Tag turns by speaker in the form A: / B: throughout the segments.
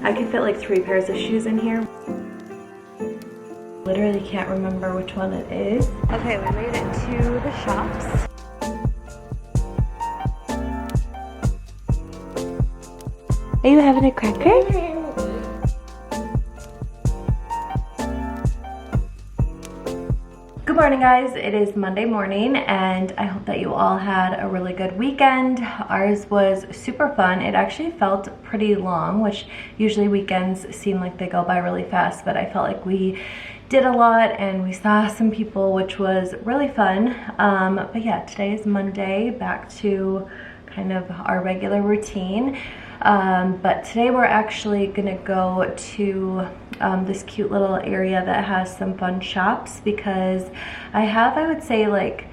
A: I could fit like 3 pairs of shoes in here. Literally can't remember which one it is. Okay, we made it to the shops. Are you having a cracker? Good morning, guys. It is Monday morning and I hope that you all had a really good weekend. Ours was super fun. It actually felt pretty long, which usually weekends seem like they go by really fast, but I felt like we did a lot and we saw some people, which was really fun. But yeah, today is Monday, back to kind of our regular routine. But today we're actually gonna go to this cute little area that has some fun shops because I have, I would say, like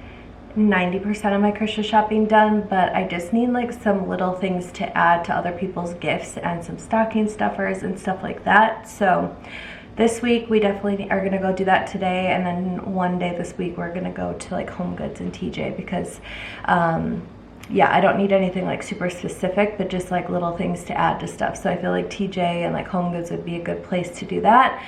A: 90% of my Christmas shopping done, but I just need like some little things to add to other people's gifts and some stocking stuffers and stuff like that. So this week we definitely are gonna go do that today, and then one day this week we're gonna go to like Home Goods and TJ because yeah, I don't need anything like super specific, but just like little things to add to stuff. So I feel like TJ and like Home Goods would be a good place to do that.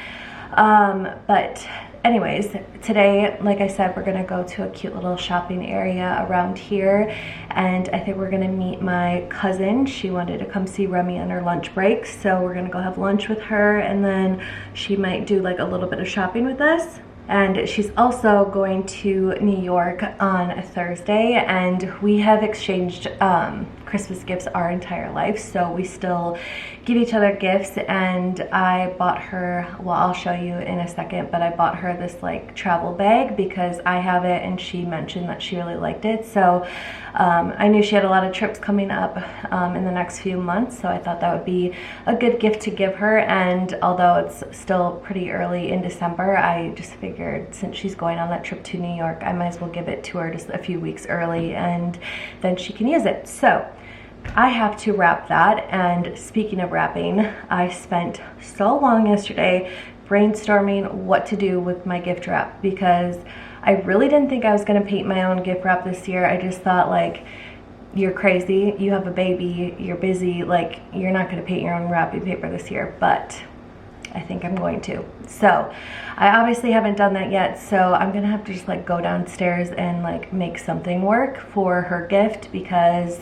A: But anyways, today, like I said, we're gonna go to a cute little shopping area around here, and I think we're gonna meet my cousin. She wanted to come see Remy on her lunch break, so we're gonna go have lunch with her, and then she might do like a little bit of shopping with us. And she's also going to New York on Thursday, and we have exchanged Christmas gifts our entire life, so we still give each other gifts. And I bought her, well, I'll show you in a second, but I bought her this like travel bag because I have it and she mentioned that she really liked it. So I knew she had a lot of trips coming up in the next few months, so I thought that would be a good gift to give her. And although it's still pretty early in December, I just figured since she's going on that trip to New York, I might as well give it to her just a few weeks early and then she can use it. So I have to wrap that, and speaking of wrapping, I spent so long yesterday brainstorming what to do with my gift wrap because I really didn't think I was going to paint my own gift wrap this year. I just thought, like, you're crazy, you have a baby, you're busy, like, you're not going to paint your own wrapping paper this year, but I think I'm going to. So I obviously haven't done that yet, so I'm gonna have to just like go downstairs and like make something work for her gift because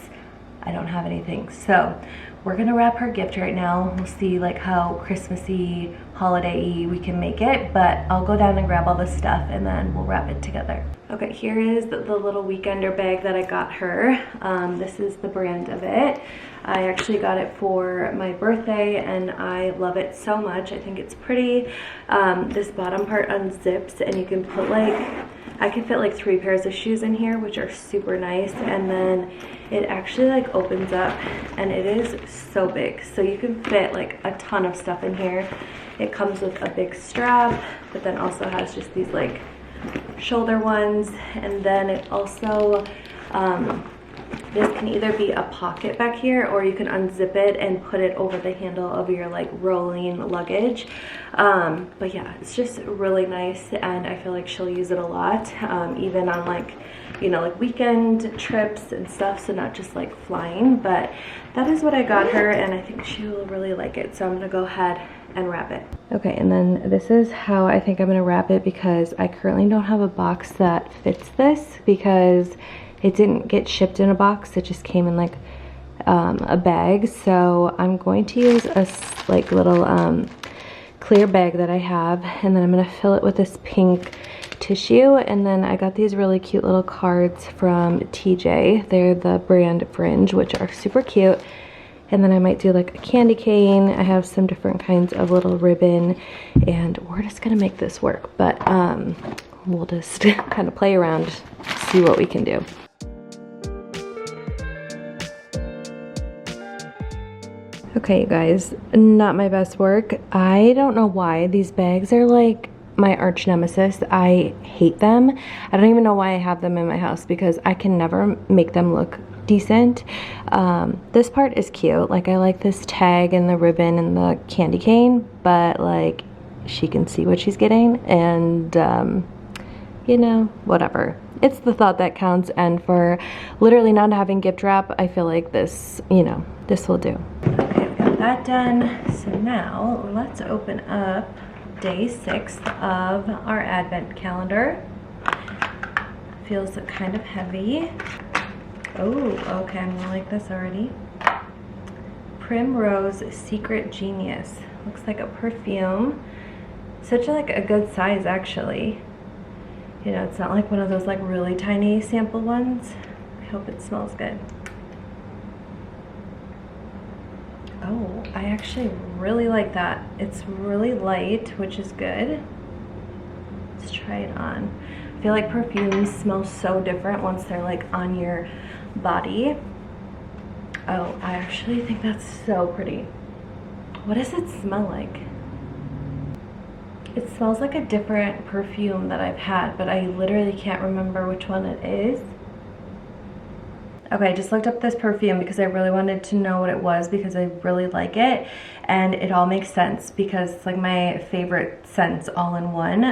A: I don't have anything. So we're gonna wrap her gift right now. We'll see like how Christmassy, holiday-y we can make it, but I'll go down and grab all this stuff and then we'll wrap it together. Okay, here is the little weekender bag that I got her. This is the brand of it. I actually got it for my birthday and I love it so much. I think it's pretty. This bottom part unzips and you can put like, I could fit like 3 pairs of shoes in here, which are super nice. And then it actually like opens up and it is so big. So you can fit like a ton of stuff in here. It comes with a big strap, but then also has just these like shoulder ones. And then it also, this can either be a pocket back here or you can unzip it and put it over the handle of your like rolling luggage. But yeah, it's just really nice and I feel like she'll use it a lot, even on like, you know, like weekend trips and stuff, so not just like flying. But that is what I got her and I think she will really like it, so I'm gonna go ahead and wrap it. Okay, and then this is how I think I'm gonna wrap it because I currently don't have a box that fits this because it didn't get shipped in a box. It just came in like a bag. So I'm going to use a like little clear bag that I have, and then I'm gonna fill it with this pink tissue. And then I got these really cute little cards from TJ. They're the brand Fringe, which are super cute. And then I might do like a candy cane. I have some different kinds of little ribbon, and we're just gonna make this work. But we'll just kind of play around, see what we can do. Okay, you guys, not my best work. I don't know why these bags are like my arch nemesis. I hate them. I don't even know why I have them in my house because I can never make them look decent. This part is cute. Like, I like this tag and the ribbon and the candy cane, but like, she can see what she's getting, and you know, whatever. It's the thought that counts, and for literally not having gift wrap, I feel like this, you know, this will do. Okay, I've got that done. So now let's open up day 6 of our advent calendar. Feels kind of heavy. Oh, okay, I'm gonna like this already. Primrose Secret Genius. Looks like a perfume. Such a good size, actually. You know, it's not like one of those like really tiny sample ones. I hope it smells good. Oh, I actually really like that. It's really light, which is good. Let's try it on. I feel like perfumes smell so different once they're like on your body. Oh, I actually think that's so pretty. What does it smell like? It smells like a different perfume that I've had, but I literally can't remember which one it is. Okay, I just looked up this perfume because I really wanted to know what it was because I really like it, and it all makes sense because it's like my favorite scents all in one.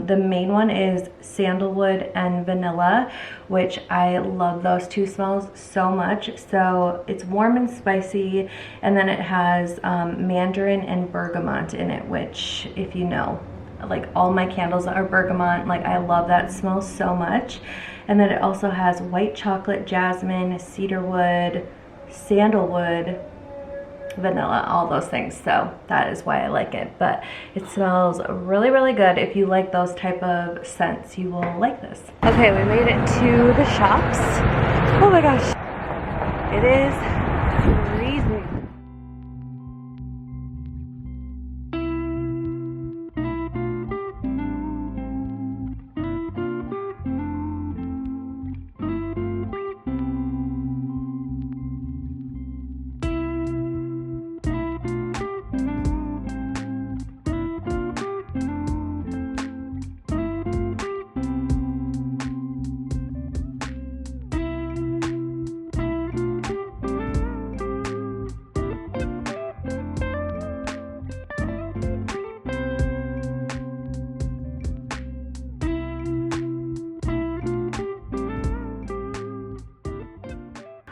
A: The main one is sandalwood and vanilla, which I love those two smells so much. So it's warm and spicy, and then it has mandarin and bergamot in it, which, if you know, like all my candles are bergamot. Like, I love that smell so much. And then it also has white chocolate, jasmine, cedarwood, sandalwood, vanilla, all those things. So that is why I like it. But it smells really, really good. If you like those type of scents, you will like this. Okay, we made it to the shops. Oh my gosh, it is freezing.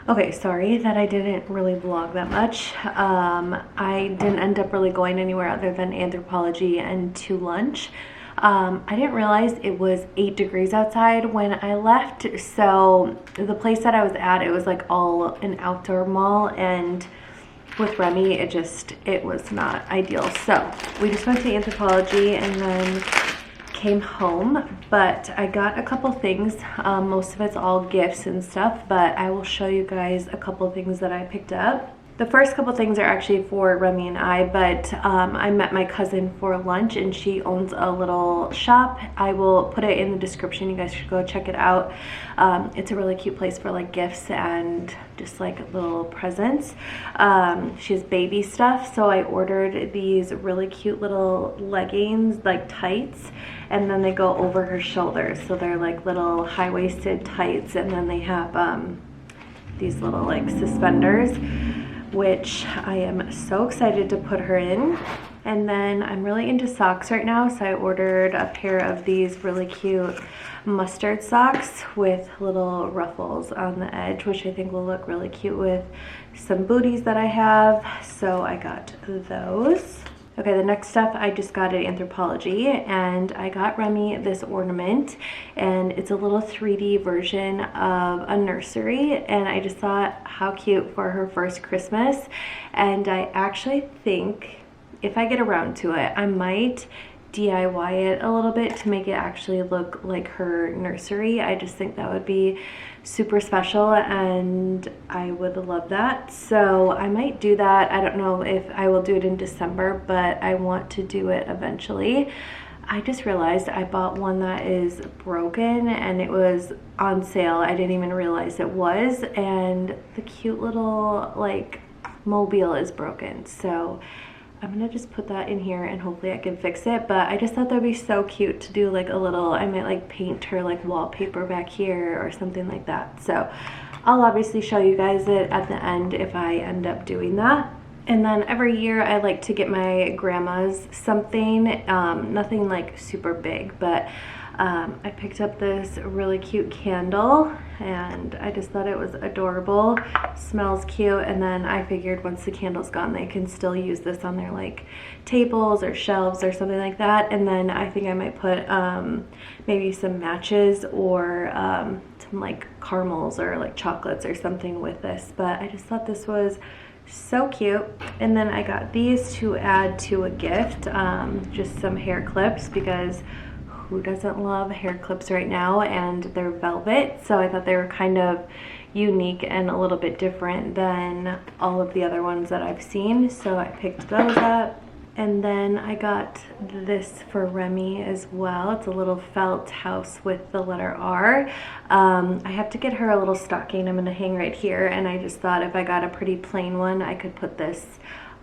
A: Okay, sorry that I didn't really vlog that much. I didn't end up really going anywhere other than Anthropologie and to lunch. I didn't realize it was 8 degrees outside when I left. So the place that I was at, it was like all an outdoor mall, and with Remy, it was not ideal. So we just went to Anthropologie and then came home, but I got a couple things. Most of it's all gifts and stuff, but I will show you guys a couple things that I picked up. The first couple things are actually for Remy and I, but I met my cousin for lunch and she owns a little shop. I will put it in the description. You guys should go check it out. It's a really cute place for like gifts and just like little presents. She has baby stuff, so I ordered these really cute little leggings, like tights, and then they go over her shoulders. So they're like little high-waisted tights, and then they have these little like suspenders, which I am so excited to put her in. And then I'm really into socks right now, so I ordered a pair of these really cute mustard socks with little ruffles on the edge, which I think will look really cute with some booties that I have. So I got those. Okay, the next stuff I just got at Anthropologie, and I got Remy this ornament, and it's a little 3D version of a nursery, and I just thought how cute for her first Christmas. And I actually think if I get around to it, I might DIY it a little bit to make it actually look like her nursery. I just think that would be super special and I would love that. So I might do that. I don't know if I will do it in December, but I want to do it eventually. I just realized I bought one that is broken and it was on sale. I didn't even realize it was, and the cute little like mobile is broken. So I'm gonna just put that in here and hopefully I can fix it. But I just thought that'd be so cute to do like a little, I might like paint her like wallpaper back here or something like that. So I'll obviously show you guys it at the end if I end up doing that. And then every year I like to get my grandmas something, nothing like super big, but I picked up this really cute candle and I just thought it was adorable. Smells cute, and then I figured once the candle's gone they can still use this on their like tables or shelves or something like that. And then I think I might put maybe some matches or some like caramels or like chocolates or something with this, but I just thought this was so cute. And then I got these to add to a gift, just some hair clips, because who doesn't love hair clips right now, and they're velvet, so I thought they were kind of unique and a little bit different than all of the other ones that I've seen, so I picked those up. And then I got this for Remy as well. It's a little felt house with the letter R. I have to get her a little stocking I'm gonna hang right here, and I just thought if I got a pretty plain one I could put this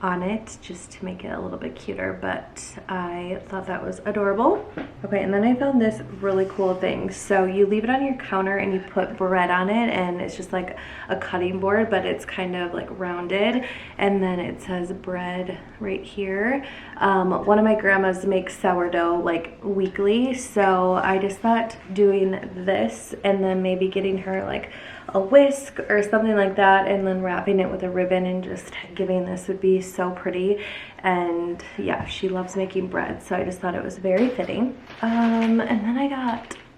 A: on it just to make it a little bit cuter, but I thought that was adorable. Okay, and then I found this really cool thing. So you leave it on your counter and you put bread on it, and it's just like a cutting board, but it's kind of like rounded, and then it says bread right here. One of my grandmas makes sourdough like weekly, so I just thought doing this and then maybe getting her like a whisk or something like that, and then wrapping it with a ribbon and just giving this would be so pretty. And yeah, she loves making bread, so I just thought it was very fitting. And then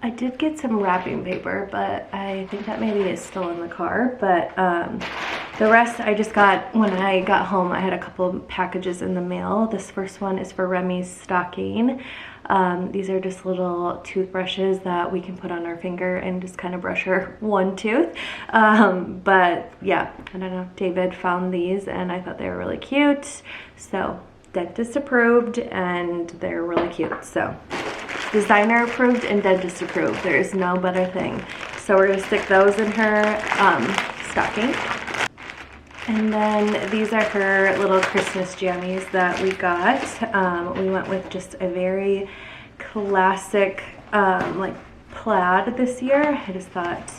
A: I did get some wrapping paper, but I think that maybe is still in the car. But the rest I just got when I got home. I had a couple packages in the mail. This first one is for Remy's stocking. These are just little toothbrushes that we can put on our finger and just kind of brush her one tooth. But yeah, I don't know, David found these and I thought they were really cute. So dentist approved, and they're really cute. So designer approved and dentist approved. There is no better thing. So we're gonna stick those in her stocking. And then these are her little Christmas jammies that we got. We went with just a very classic like plaid this year. I just thought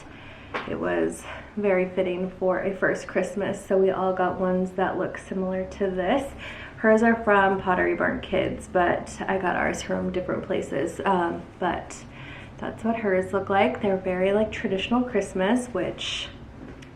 A: it was very fitting for a first Christmas. So we all got ones that look similar to this. Hers are from Pottery Barn Kids, but I got ours from different places. But that's what hers look like. They're very like traditional Christmas, which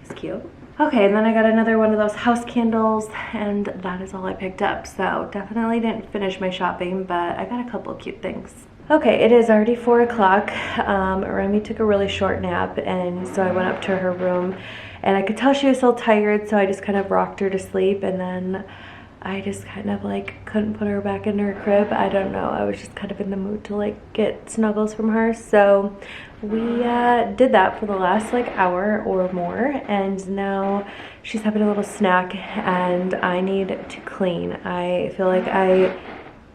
A: is cute. Okay, and then I got another one of those house candles, and that is all I picked up. So definitely didn't finish my shopping, but I got a couple of cute things. Okay, it is already 4 o'clock. Remy took a really short nap, and so I went up to her room, and I could tell she was so tired, so I just kind of rocked her to sleep, and then I just kind of like couldn't put her back in her crib. I don't know, I was just kind of in the mood to like get snuggles from her. So we did that for the last like hour or more, and now she's having a little snack and I need to clean. I feel like I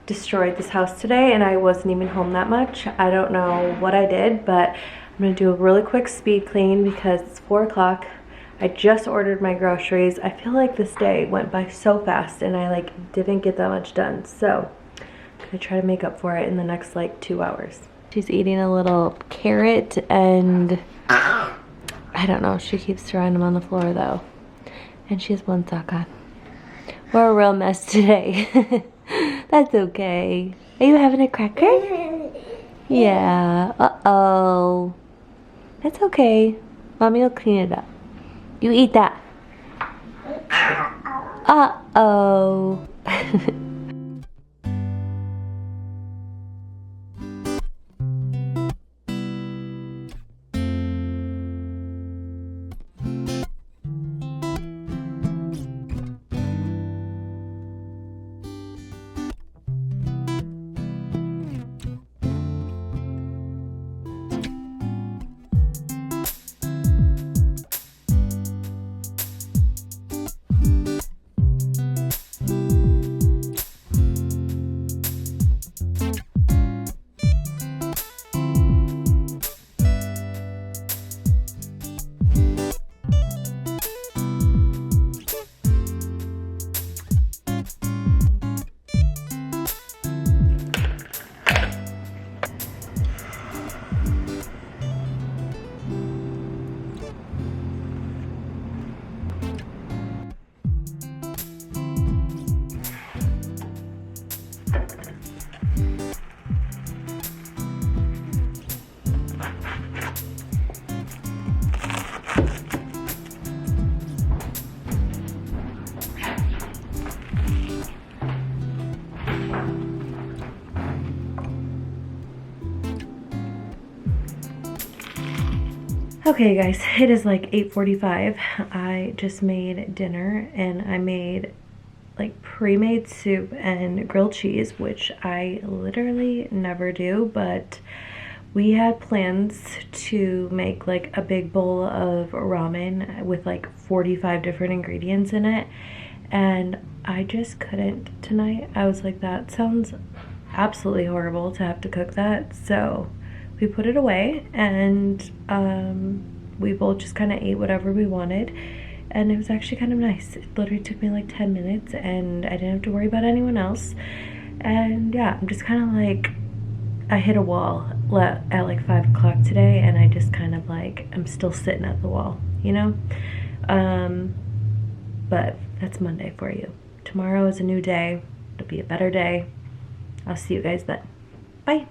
A: destroyed this house today and I wasn't even home that much. I don't know what I did, but I'm gonna do a really quick speed clean because it's 4 o'clock. I just ordered my groceries. I feel like this day went by so fast and I like didn't get that much done. So I'm gonna try to make up for it in the next like 2 hours. She's eating a little carrot and I don't know, she keeps throwing them on the floor though. And she has one sock on. We're a real mess today. That's okay. Are you having a cracker? Yeah. Uh-oh. That's okay. Mommy will clean it up. You eat that. Uh-oh. Okay guys, it is like 8:45. I just made dinner and I made like pre-made soup and grilled cheese, which I literally never do, but we had plans to make like a big bowl of ramen with like 45 different ingredients in it, and I just couldn't tonight. I was like, that sounds absolutely horrible to have to cook that, so we put it away, and we both just kind of ate whatever we wanted, and it was actually kind of nice. It literally took me like 10 minutes and I didn't have to worry about anyone else. And yeah, I'm just kind of like, I hit a wall at like 5 o'clock today, and I just kind of like, I'm still sitting at the wall, you know? But that's Monday for you. Tomorrow is a new day. It'll be a better day. I'll see you guys then. Bye.